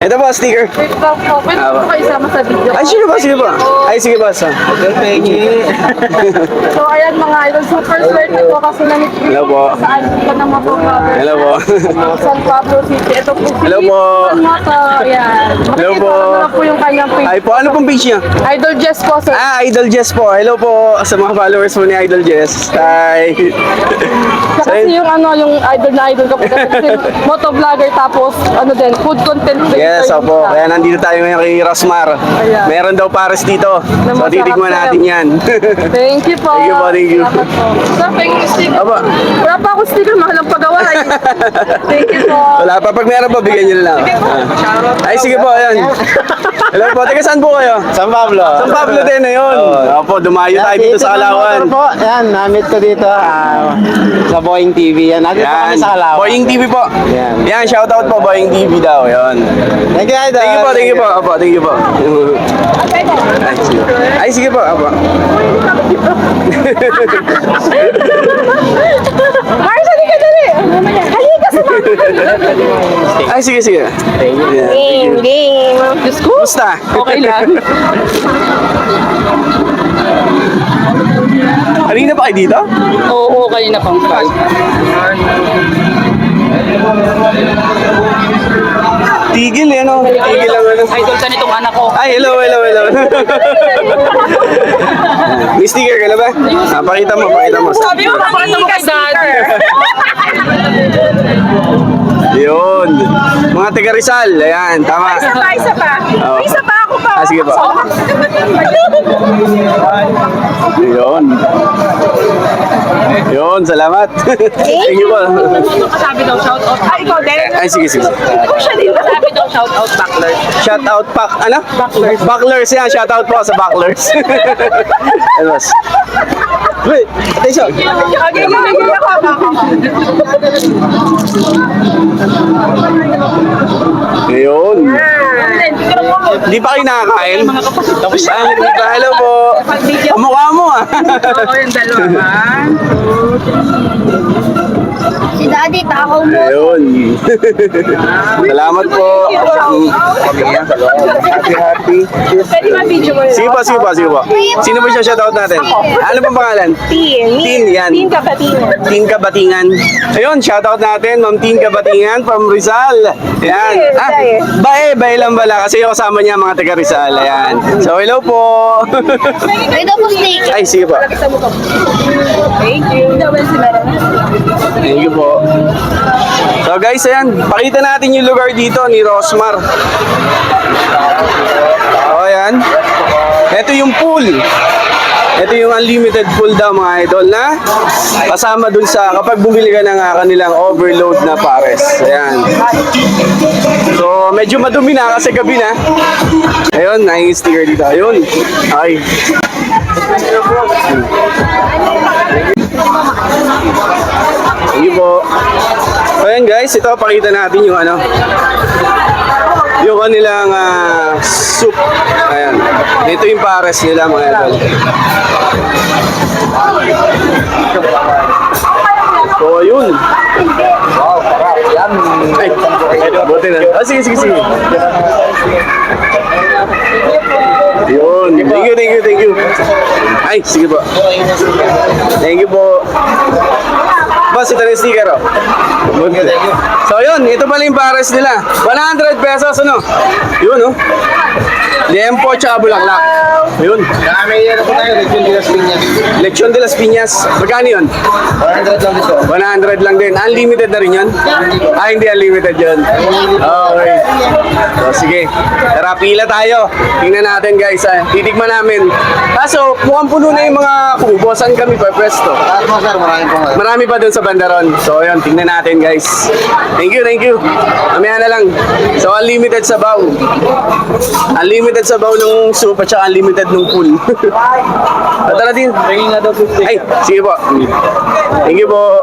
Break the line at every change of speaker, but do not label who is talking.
Ito po, sticker.
Wait lang po. Pwede po kayo sama sa video.
Ay, sige ba? Sige ba? Ay, sige ba? So,
So, ayan mga idol. Super swerte po kasi namit
Hello po.
saan po ng mga vloggers.
Hello po.
San Pablo City. Ito po.
Hello po.
Moto. Ayan.
Hello po.
Makikita po yung kanyang page.
Ay po, ano pong page niya?
Idol Jess po, sir.
Idol Jess po. Hello po sa mga followers po ni Idol Jess. Hi.
Kasi yung ano, yung idol na idol ko po. Kasi motovlogger tapos ano din, food content creator.
Yes,
din
opo.
siya.
Kaya nandito tayo ngayon kay Rosmar.
Ayan.
Meron daw pares dito. So,
masarap,
titigman
sir.
natin yan.
Thank you po.
Thank you po, thank you.
Salamat po. Sir, thank you sticker.
Aba.
Wala pa ako sticker, mahal ang pagawa. Thank you po.
Wala pa. Pag meron pa, bigyan nyo na lang. Ay, sige po. Ayan. Hello po. Taga saan po kayo?
San Pablo.
San Pablo din na yun. Opo, dumayo tayo dito sa Kalawan.
Po, yan, namit ko dito sa Boeing TV. Yan, nandito
Yan.
kami sa Kalawan.
Boying TV po.
Yan.
Yan, shoutout po Boying TV daw. Yan.
Thank you, Idol.
Thank you po, thank you po. Opo, thank you po. Ay, sige po. Opo.
Mars, halika dali. Halika sa mga.
Ay, sige, sige.
Game, game. Diyos ko.
Kumusta?
Okay lang.
Kanina pa kayo dito?
Oo, kanina pang
Tigil eh, no? Tigil lang ano.
Idol ka nitong anak ko.
Ay, hello, hello, hello. May sticker ka na ba? Pakita mo, pakita mo.
Sabi mo, pakita mo kay daddy.
Yun. Mga taga Rizal, ayan, tama.
Isa pa.
Oo.
Isa pa ako pa.
Sige po. Yun. Yun, salamat. Thank you po.
Sabi daw, shout out. Ay, ikaw din.
Ay, sige, sige.
Ikaw siya din. Sabi daw, shout out backlers.
Shout out pack, ano?
Backlers.
Backlers yan, shout out po sa Backlers. Ano mas? Wait, attention.
Okay,
Ngayon. Hindi pa kayo nakakain? Tapos hello po. Ang mukha mo ah.
Oo, yung dalawa.
Si Daddy, takaw mo.
Ayun. Salamat po. Happy, happy.
Pwede ba video mo?
Sige po, sige po, sige po. Sino ba siya shoutout natin? Ano pong pangalan? Tin, yan.
Tin Kapatingan.
Tin Kabatingan. Ayun, shoutout natin, Ma'am Tin Kabatingan from Rizal. Yan. Bae lang bala kasi yung kasama niya mga taga Rizal. Ayan. So, hello po.
May daw po steak.
Ay, sige po.
Thank you.
Thank you po. So guys, ayan, pakita natin yung lugar dito ni Rosmar. O, ayan. Ito yung pool. Ito yung unlimited pool daw mga idol na kasama dun sa kapag bumili ka ng kanilang overload na pares. Ayan. So, medyo madumi na kasi gabi na. Ayun, nanging sticker dito. Ayun. Ay. Thank you po. So, ayan guys, ito pakita natin yung ano yung kanilang soup. Ayan. Ito yung pares nila mga idol. So, ayun. Wow, sarap. Yan. Ay, buti na. Sige, sige, sige. Yun. Thank you, thank you, thank you. Ay, sige po. Thank you po. Boss, ito na yung sticker, oh. So, yun. Ito pala yung pares nila. 100 pesos, ano? Yun, oh. Liempo tsaka bulaklak. Yun.
May ano po tayo, Legion de las Piñas.
Lechon de las Piñas. Magkano yun?
100 lang dito.
100 lang din. Unlimited na rin yun? Ah, hindi unlimited yun. Okay. So, sige. Tara, pila tayo. Tingnan natin, guys. Titigman namin. Kaso, mukhang puno na yung mga kubo. Saan kami pa pwesto?
Lahat mo, sir, maraming po ngayon.
Marami pa dun sa bandaron. So, yun. Tingnan natin, guys. Thank you, thank you. Mamaya na lang. So, unlimited sabaw. Unlimited sabaw ng soup at saka unlimited ng pool. Tara din.
Tingin nga daw po.
Ay, sige po. Thank you po.